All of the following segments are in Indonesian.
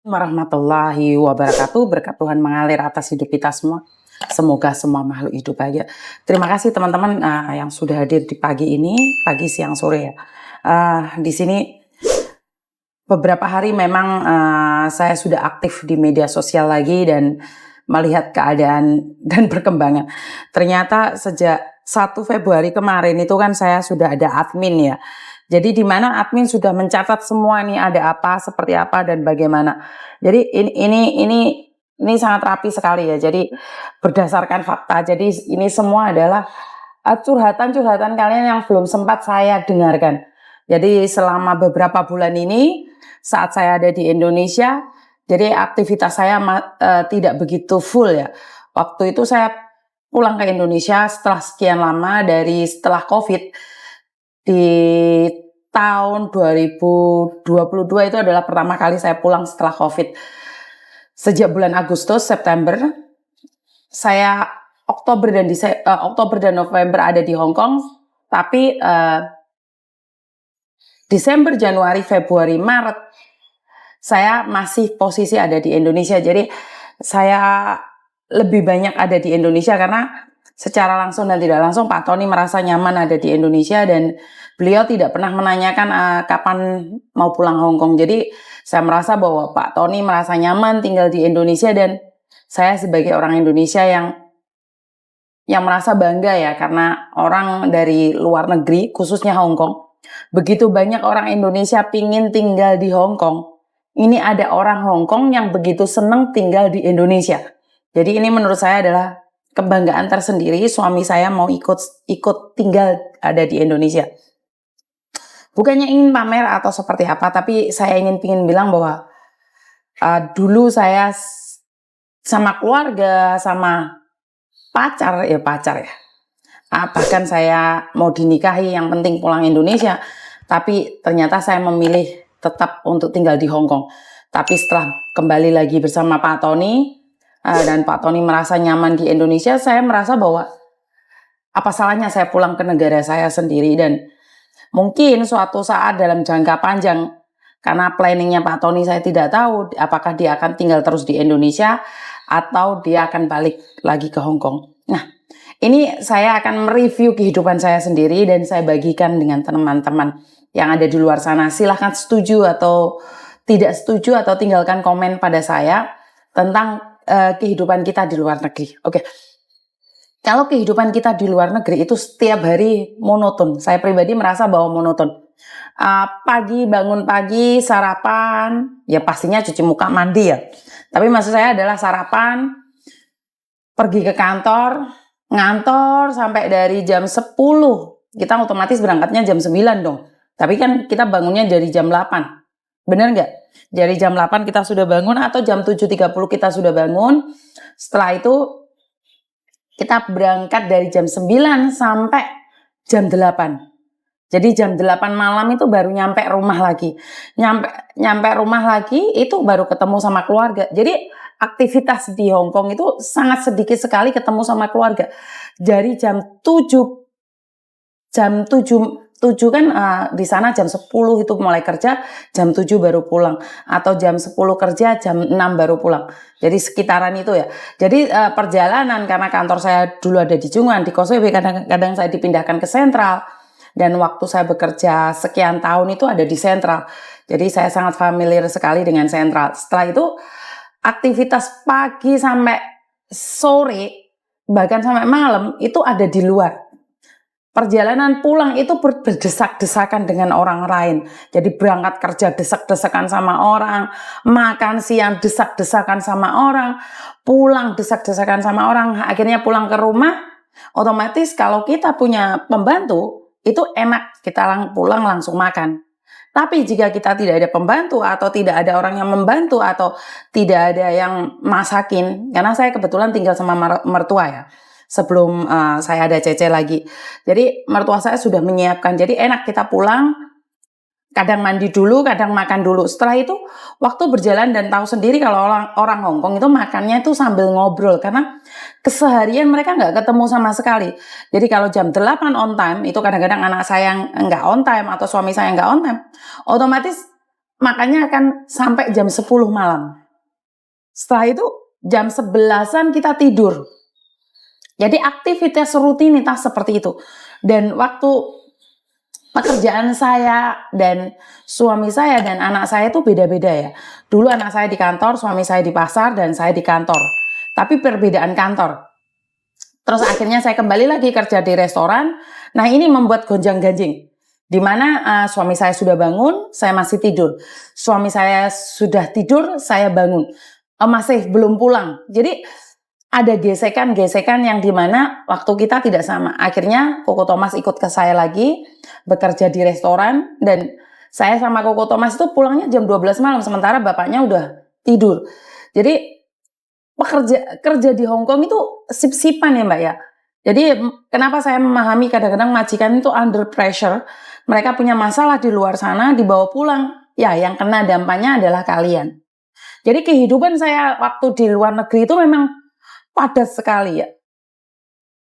Warahmatullahi wabarakatuh. Berkat Tuhan mengalir atas hidup kita semua. Semoga semua makhluk hidup bahagia. Terima kasih teman-teman yang sudah hadir di pagi ini, pagi, siang, sore ya. Di sini beberapa hari memang saya sudah aktif di media sosial lagi dan melihat keadaan dan perkembangan. Ternyata sejak 1 Februari kemarin itu kan saya sudah ada admin ya. Jadi di mana admin sudah mencatat semua nih ada apa, seperti apa dan bagaimana. Jadi ini sangat rapi sekali ya. Jadi berdasarkan fakta. Jadi ini semua adalah curhatan-curhatan kalian yang belum sempat saya dengarkan. Jadi selama beberapa bulan ini saat saya ada di Indonesia, jadi aktivitas saya tidak begitu full ya. Waktu itu saya pulang ke Indonesia setelah sekian lama setelah COVID di tahun 2022 itu adalah pertama kali saya pulang setelah COVID. Sejak bulan Agustus, September, saya Oktober dan November ada di Hong Kong, tapi Desember, Januari, Februari, Maret saya masih posisi ada di Indonesia. Jadi saya lebih banyak ada di Indonesia karena secara langsung dan tidak langsung Pak Tony merasa nyaman ada di Indonesia dan beliau tidak pernah menanyakan kapan mau pulang Hong Kong. Jadi saya merasa bahwa Pak Tony merasa nyaman tinggal di Indonesia dan saya sebagai orang Indonesia yang merasa bangga ya karena orang dari luar negeri khususnya Hong Kong, begitu banyak orang Indonesia pingin tinggal di Hong Kong. Ini ada orang Hong Kong yang begitu senang tinggal di Indonesia. Jadi ini menurut saya adalah kebanggaan tersendiri. Suami saya mau ikut tinggal ada di Indonesia. Bukannya ingin pamer atau seperti apa, tapi saya ingin bilang bahwa dulu saya sama keluarga, sama pacar ya. Bahkan saya mau dinikahi, yang penting pulang Indonesia. Tapi ternyata saya memilih tetap untuk tinggal di Hong Kong. Tapi setelah kembali lagi bersama Pak Tony dan Pak Tony merasa nyaman di Indonesia, saya merasa bahwa apa salahnya saya pulang ke negara saya sendiri. Dan mungkin suatu saat dalam jangka panjang, karena planningnya Pak Tony saya tidak tahu apakah dia akan tinggal terus di Indonesia atau dia akan balik lagi ke Hong Kong. Nah, ini saya akan mereview kehidupan saya sendiri dan saya bagikan dengan teman-teman yang ada di luar sana. Silahkan setuju atau tidak setuju atau tinggalkan komen pada saya tentang kehidupan kita di luar negeri. Oke. Kalau kehidupan kita di luar negeri itu setiap hari monoton. Saya pribadi merasa bahwa monoton. Bangun pagi, sarapan, ya pastinya cuci muka, mandi ya. Tapi maksud saya adalah sarapan, pergi ke kantor, ngantor sampai dari jam 10. Kita otomatis berangkatnya jam 9 dong. Tapi kan kita bangunnya dari jam 8. Bener nggak? Dari jam 8 kita sudah bangun atau jam 7.30 kita sudah bangun. Setelah itu kita berangkat dari jam 9 sampai jam 8. Jadi jam 8 malam itu baru nyampe rumah lagi. Nyampe rumah lagi itu baru ketemu sama keluarga. Jadi aktivitas di Hong Kong itu sangat sedikit sekali ketemu sama keluarga. Dari jam 7 kan di sana jam 10 itu mulai kerja, jam 7 baru pulang. Atau jam 10 kerja, jam 6 baru pulang. Jadi sekitaran itu ya. Jadi perjalanan, karena kantor saya dulu ada di Jungan, di Causeway, kadang-kadang saya dipindahkan ke Sentral. Dan waktu saya bekerja sekian tahun itu ada di Sentral. Jadi saya sangat familiar sekali dengan Sentral. Setelah itu aktivitas pagi sampai sore, bahkan sampai malam itu ada di luar. Perjalanan pulang itu berdesak-desakan dengan orang lain. Jadi berangkat kerja desak-desakan sama orang, makan siang desak-desakan sama orang, pulang desak-desakan sama orang. Akhirnya pulang ke rumah, otomatis kalau kita punya pembantu, itu enak, kita pulang langsung makan. Tapi jika kita tidak ada pembantu atau tidak ada orang yang membantu atau tidak ada yang masakin, karena saya kebetulan tinggal sama mertua ya, sebelum saya ada Cece lagi. Jadi mertua saya sudah menyiapkan, jadi enak kita pulang, kadang mandi dulu, kadang makan dulu. Setelah itu waktu berjalan dan tahu sendiri kalau orang Hong Kong itu makannya itu sambil ngobrol karena keseharian mereka nggak ketemu sama sekali. Jadi kalau jam 8 on time itu kadang-kadang anak saya yang nggak on time atau suami saya nggak on time, otomatis makanya akan sampai jam 10 malam. Setelah itu jam 11-an kita tidur. Jadi aktivitas rutinitas seperti itu. Dan waktu pekerjaan saya dan suami saya dan anak saya itu beda-beda ya. Dulu anak saya di kantor, suami saya di pasar, dan saya di kantor. Tapi perbedaan kantor. Terus akhirnya saya kembali lagi kerja di restoran. Nah ini membuat gonjang-ganjing. Di mana suami saya sudah bangun, saya masih tidur. Suami saya sudah tidur, saya bangun. Masih belum pulang. Jadi ada gesekan-gesekan yang dimana waktu kita tidak sama. Akhirnya Koko Thomas ikut ke saya lagi, bekerja di restoran, dan saya sama Koko Thomas itu pulangnya jam 12 malam, sementara bapaknya udah tidur. Jadi kerja di Hong Kong itu sip-sipan ya Mbak ya. Jadi kenapa saya memahami kadang-kadang majikan itu under pressure, mereka punya masalah di luar sana, dibawa pulang, ya yang kena dampaknya adalah kalian. Jadi kehidupan saya waktu di luar negeri itu memang padat sekali ya.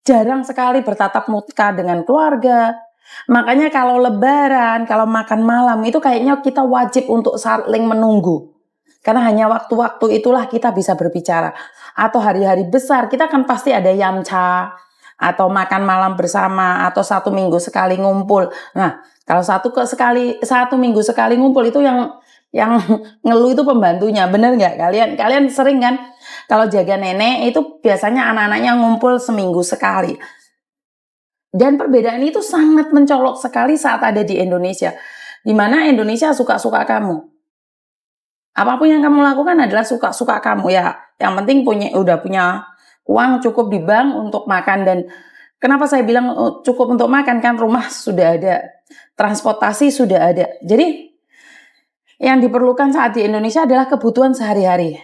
Jarang sekali bertatap muka dengan keluarga. Makanya kalau lebaran, kalau makan malam itu kayaknya kita wajib untuk saling menunggu. Karena hanya waktu-waktu itulah kita bisa berbicara. Atau hari-hari besar kita kan pasti ada yamcha, atau makan malam bersama, atau 1 minggu sekali ngumpul. Nah, kalau satu minggu sekali ngumpul itu yang ngeluh itu pembantunya, bener nggak kalian? Kalian sering kan kalau jaga nenek itu biasanya anak-anaknya ngumpul seminggu sekali. Dan perbedaan itu sangat mencolok sekali saat ada di Indonesia, di mana Indonesia suka-suka kamu. Apapun yang kamu lakukan adalah suka-suka kamu ya. Yang penting udah punya uang cukup di bank untuk makan. Dan kenapa saya bilang cukup untuk makan, kan rumah sudah ada, transportasi sudah ada. Jadi yang diperlukan saat di Indonesia adalah kebutuhan sehari-hari.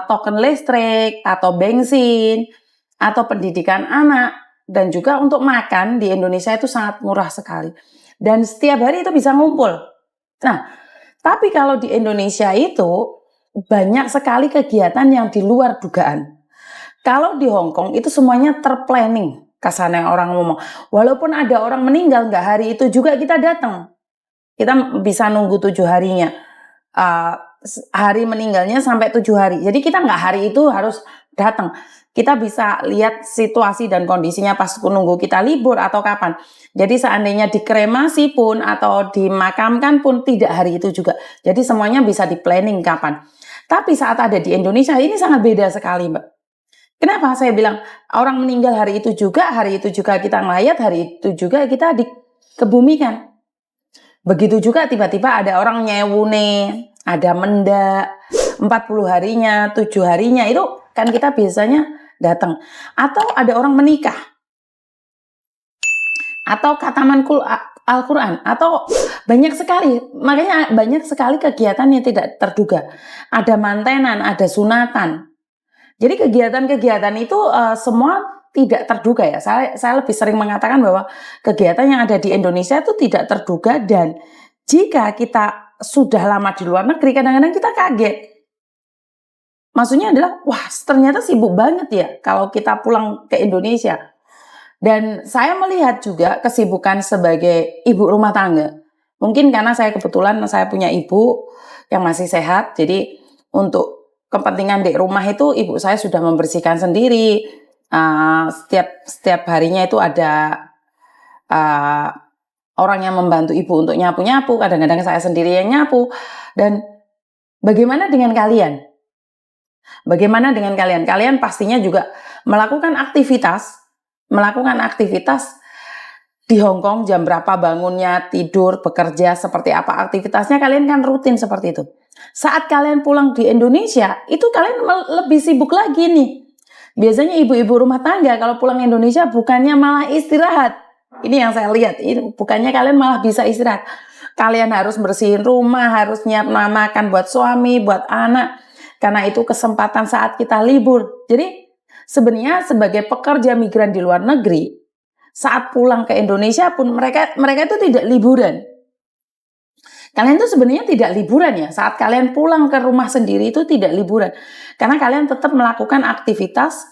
Token listrik, atau bensin, atau pendidikan anak, dan juga untuk makan di Indonesia itu sangat murah sekali. Dan setiap hari itu bisa ngumpul. Nah, tapi kalau di Indonesia itu banyak sekali kegiatan yang di luar dugaan. Kalau di Hong Kong itu semuanya terplanning, kasarnya orang ngomong. Walaupun ada orang meninggal, nggak hari itu juga kita datang. Kita bisa nunggu 7 harinya. Hari meninggalnya sampai 7 hari. Jadi kita nggak hari itu harus datang. Kita bisa lihat situasi dan kondisinya pas nunggu kita libur atau kapan. Jadi seandainya dikremasi pun atau dimakamkan pun tidak hari itu juga. Jadi semuanya bisa di planning kapan. Tapi saat ada di Indonesia ini sangat beda sekali Mbak. Kenapa saya bilang orang meninggal hari itu juga kita ngelayat, hari itu juga kita dikebumikan. Begitu juga tiba-tiba ada orang nyewune, ada mendak, 40 harinya, 7 harinya, itu kan kita biasanya datang. Atau ada orang menikah, atau khataman Al-Quran, atau banyak sekali. Makanya banyak sekali kegiatan yang tidak terduga. Ada mantenan, ada sunatan. Jadi kegiatan-kegiatan itu semua tidak terduga ya. Saya lebih sering mengatakan bahwa kegiatan yang ada di Indonesia itu tidak terduga, dan jika kita sudah lama di luar negeri kadang-kadang kita kaget. Maksudnya adalah wah ternyata sibuk banget ya kalau kita pulang ke Indonesia. Dan saya melihat juga kesibukan sebagai ibu rumah tangga. Mungkin karena saya kebetulan saya punya ibu yang masih sehat, jadi untuk kepentingan di rumah itu ibu saya sudah membersihkan sendiri. Setiap harinya itu ada orang yang membantu ibu untuk nyapu-nyapu. Kadang-kadang saya sendiri yang nyapu. Dan bagaimana dengan kalian? Bagaimana dengan kalian? Kalian pastinya juga melakukan aktivitas di Hong Kong. Jam berapa bangunnya, tidur, bekerja, seperti apa aktivitasnya, kalian kan rutin seperti itu. Saat kalian pulang di Indonesia, itu kalian lebih sibuk lagi nih. Biasanya ibu-ibu rumah tangga kalau pulang Indonesia bukannya malah istirahat. Ini yang saya lihat, bukannya kalian malah bisa istirahat. Kalian harus bersihin rumah, harus nyiap makan buat suami, buat anak. Karena itu kesempatan saat kita libur. Jadi sebenarnya sebagai pekerja migran di luar negeri, saat pulang ke Indonesia pun mereka itu tidak liburan. Kalian tuh sebenarnya tidak liburan ya. Saat kalian pulang ke rumah sendiri itu tidak liburan. Karena kalian tetap melakukan aktivitas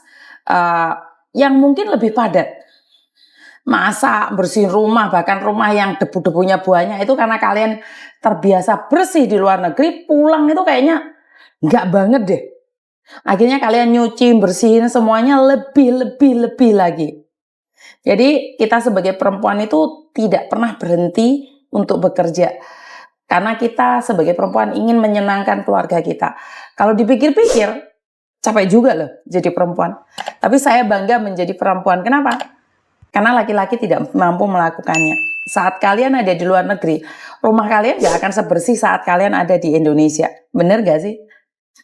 yang mungkin lebih padat. masak, bersihin rumah, bahkan rumah yang debu-debunya banyak itu karena kalian terbiasa bersih di luar negeri, pulang itu kayaknya nggak banget deh. Akhirnya kalian nyuci, bersihin semuanya lebih lagi. Jadi kita sebagai perempuan itu tidak pernah berhenti untuk bekerja. Karena kita sebagai perempuan ingin menyenangkan keluarga kita. Kalau dipikir-pikir, capek juga loh jadi perempuan. Tapi saya bangga menjadi perempuan. Kenapa? Karena laki-laki tidak mampu melakukannya. Saat kalian ada di luar negeri, rumah kalian gak akan sebersih saat kalian ada di Indonesia. Bener gak sih?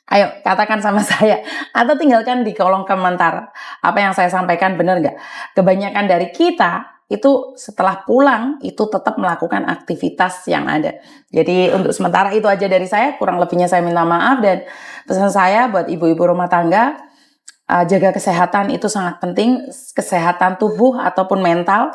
Ayo katakan sama saya. Atau tinggalkan di kolom komentar. Apa yang saya sampaikan bener gak? Kebanyakan dari kita itu setelah pulang itu tetap melakukan aktivitas yang ada. Jadi untuk sementara itu aja dari saya. Kurang lebihnya saya minta maaf. Dan pesan saya buat ibu-ibu rumah tangga, jaga kesehatan itu sangat penting, kesehatan tubuh ataupun mental,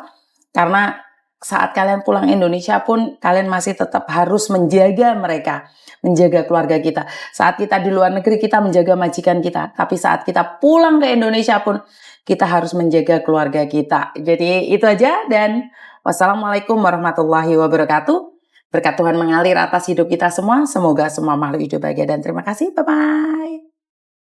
karena saat kalian pulang Indonesia pun kalian masih tetap harus menjaga mereka, menjaga keluarga kita. Saat kita di luar negeri kita menjaga majikan kita, tapi saat kita pulang ke Indonesia pun kita harus menjaga keluarga kita. Jadi itu aja, dan wassalamualaikum warahmatullahi wabarakatuh. Berkat Tuhan mengalir atas hidup kita semua. Semoga semua makhluk hidup bahagia dan terima kasih. Bye-bye.